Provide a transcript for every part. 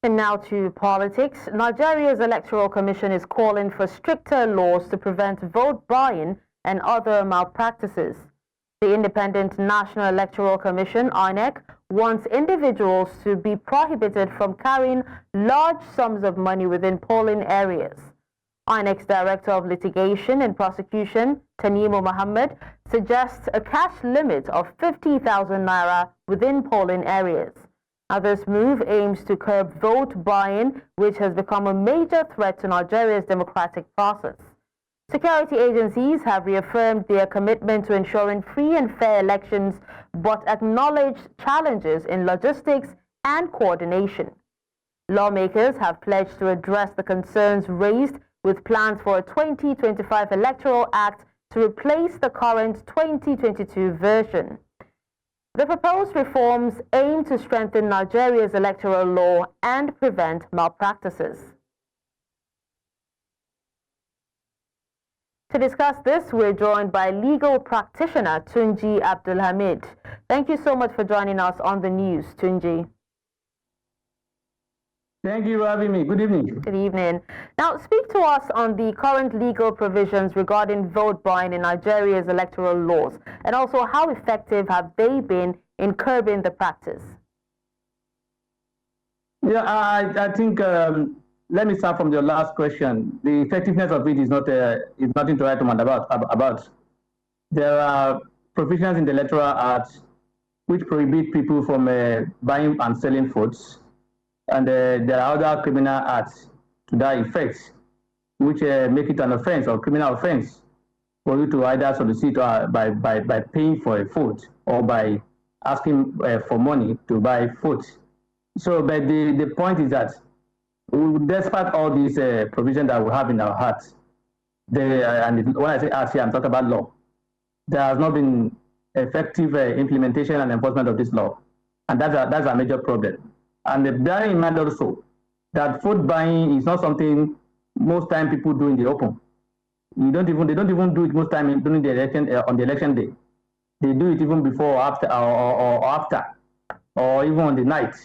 And now to politics. Nigeria's Electoral Commission is calling for stricter laws to prevent vote buying and other malpractices. The Independent National Electoral Commission, INEC, wants individuals to be prohibited from carrying large sums of money within polling areas. INEC's Director of Litigation and Prosecution, Tanimu Muhammed, suggests a cash limit of 50,000 naira within polling areas. Now, this move aims to curb vote buying, which has become a major threat to Nigeria's democratic process. Security agencies have reaffirmed their commitment to ensuring free and fair elections, but acknowledged challenges in logistics and coordination. Lawmakers have pledged to address the concerns raised with plans for a 2025 Electoral Act to replace the current 2022 version. The proposed reforms aim to strengthen Nigeria's electoral law and prevent malpractices. To discuss this, we're joined by legal practitioner Tunji Abdulhameed. Thank you so much for joining us on the news, Tunji. Thank you for having me. Good evening. Good evening. Now, speak to us on the current legal provisions regarding vote buying in Nigeria's electoral laws, and also how effective have they been in curbing the practice? Yeah, I think, let me start from your last question. The effectiveness of it is nothing to write home about. There are provisions in the Electoral Act which prohibit people from buying and selling votes. And there are other criminal acts to that effect, which make it an offense or criminal offense for you to either solicit by paying for a vote or by asking for money to buy vote. So, but the point is that despite all these provisions that we have in our hearts, and when I say acts here, I'm talking about law, there has not been effective implementation and enforcement of this law. And that's a major problem. And bearing in mind also that vote buying is not something most time people do in the open. They don't even do it most time during the election on the election day. They do it even before or after, or even on the night,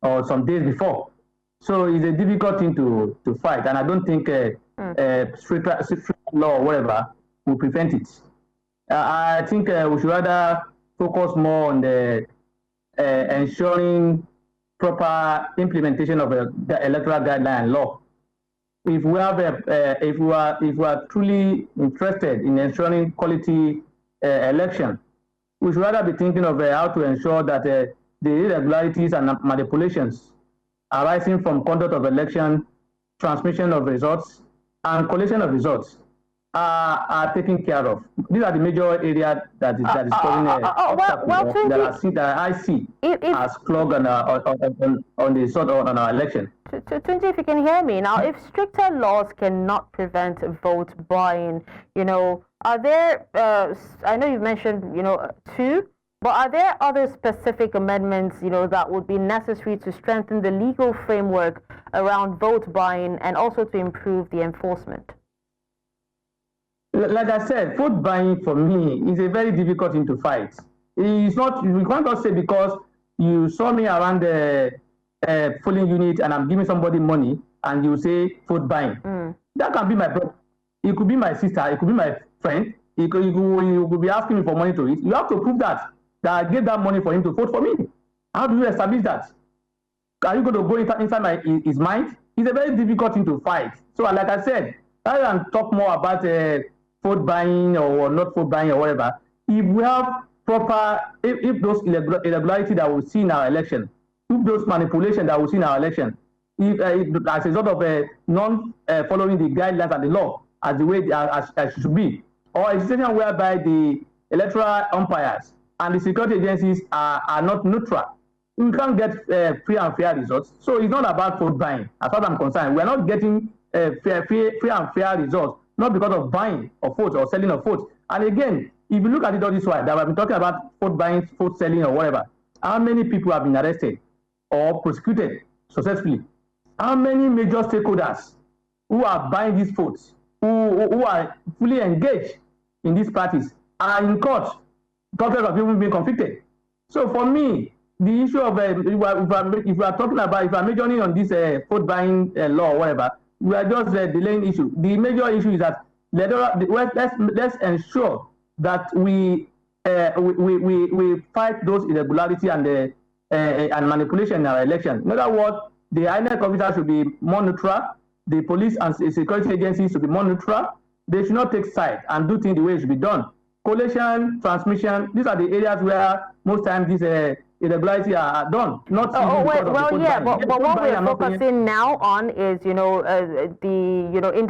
or some days before. So it's a difficult thing to fight, and I don't think strict law or whatever will prevent it. I think we should rather focus more on the ensuring proper implementation of the electoral guideline law. If we have if we are truly interested in ensuring quality election, we should rather be thinking of how to ensure that the irregularities and manipulations arising from conduct of election, transmission of results, and collection of results are taken care of. These are the major areas that is causing that I see as clog on the sort of on our election. Tunji, if you can hear me now, if stricter laws cannot prevent vote buying, are there? I know you've mentioned, two, but are there other specific amendments, that would be necessary to strengthen the legal framework around vote buying and also to improve the enforcement? Like I said, vote buying for me is a very difficult thing to fight. It's not, we can't just say because you saw me around the polling unit and I'm giving somebody money and you say vote buying. That can be my brother. It could be my sister. It could be my friend. You could be asking me for money to eat. You have to prove that I gave that money for him to vote for me. How do you establish that? Are you going to go inside his mind? It's a very difficult thing to fight. So like I said, rather than talk more about vote buying or not vote buying or whatever, if we have proper, if those irregularities that we see in our election, if those manipulations that we see in our election, if as a result of non-following the guidelines and the law as the way as it should be, or a situation whereby the electoral umpires and the security agencies are not neutral, we can't get free and fair results. So it's not about vote buying, as far as I'm concerned. We're not getting free and fair results, not because of buying of votes or selling of votes. And again, if you look at it all this way, that I've been talking about vote buying, vote selling, or whatever, how many people have been arrested or prosecuted successfully? How many major stakeholders who are buying these votes, who are fully engaged in these parties, are in court? Doctors have even been convicted. So for me, the issue of if we are talking about, if we are majoring on this vote buying law or whatever, we are just delaying issue. The major issue is that let's ensure that we fight those irregularity and manipulation in our election. In other words, the INEC officers should be more neutral. The police and security agencies should be more neutral. They should not take side and do things the way it should be done. Collation, transmission, these are the areas where most times these irregularities are done. Not but what we're focusing now on is,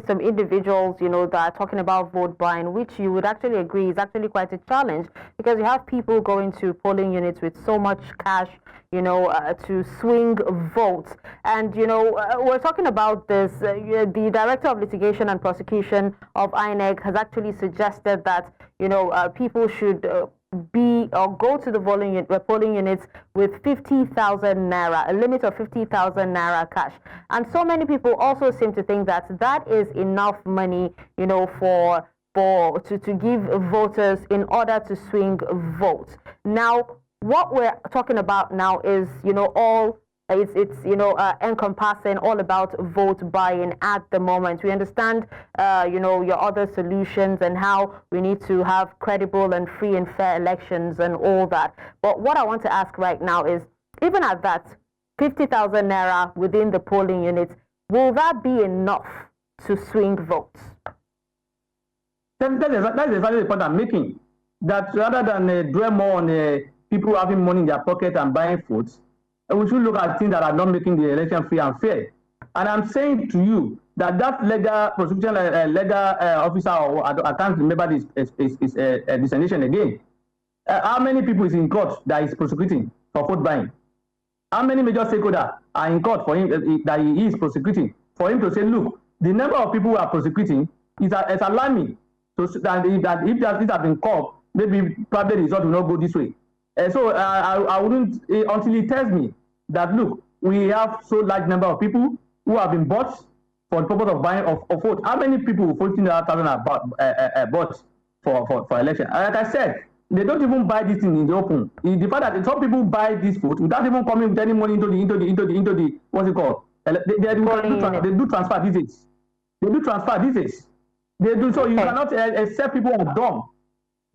some individuals, that are talking about vote buying, which you would actually agree is actually quite a challenge, because you have people going to polling units with so much cash, to swing votes. And, we're talking about this. The Director of Litigation and Prosecution of INEC has actually suggested that, people should go to the polling units with 50,000 naira, a limit of 50,000 naira cash. And so many people also seem to think that that is enough money, to give voters in order to swing votes. Now, what we're talking about now is, encompassing all about vote buying at the moment. We understand, your other solutions and how we need to have credible and free and fair elections and all that. But what I want to ask right now is, even at that, 50,000 naira within the polling units, will that be enough to swing votes? That's exactly the point I'm making. That rather than dwell more on people having money in their pocket and buying votes, we should look at things that are not making the election free and fair. And I'm saying to you that legal prosecution officer, or I can't remember this designation again. How many people is in court that is prosecuting for vote buying? How many major stakeholders are in court for him that he is prosecuting? For him to say, look, the number of people who are prosecuting is alarming. So that if this has been caught, maybe probably the result will not go this way. So I wouldn't, until he tells me that, look, we have so large number of people who have been bought for the purpose of buying of vote. How many people 14,000 are bought for election? And like I said, they don't even buy this thing in the open. The fact that some people buy this vote without even coming with any money into the what's it called? They do transfer these days. They do transfer these days. They do so. You cannot accept people are dumb.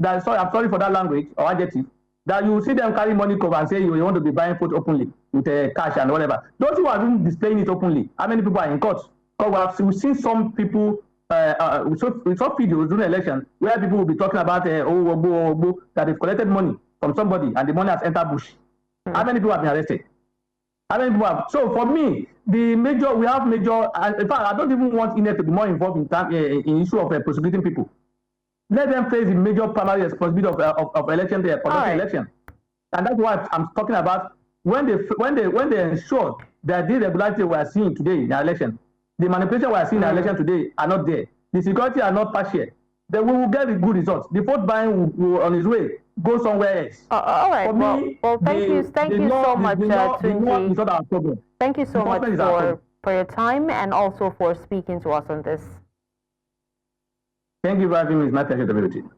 I'm sorry for that language or adjective. That you see them carry money cover and say you want to be buying food openly with cash and whatever. Those who are even displaying it openly, how many people are in court? Because we've seen some people, we saw videos during the election where people will be talking about that they've collected money from somebody and the money has entered bush. How many people have been arrested? How many people have? So for me, in fact, I don't even want INEC to be more involved in issue of prosecuting people. Let them face the major primary responsibility of election, the election, and that's what I'm talking about. When they ensure that the irregularity we are seeing today in the election, the manipulation we are seeing in the election today are not there, the security are not partial, then we will get the good results. The vote buying will on its way go somewhere else. All right. Well, thank you so much, Tunji. Thank you so much for your time and also for speaking to us on this. Thank you for having me. It's my pleasure to be with you.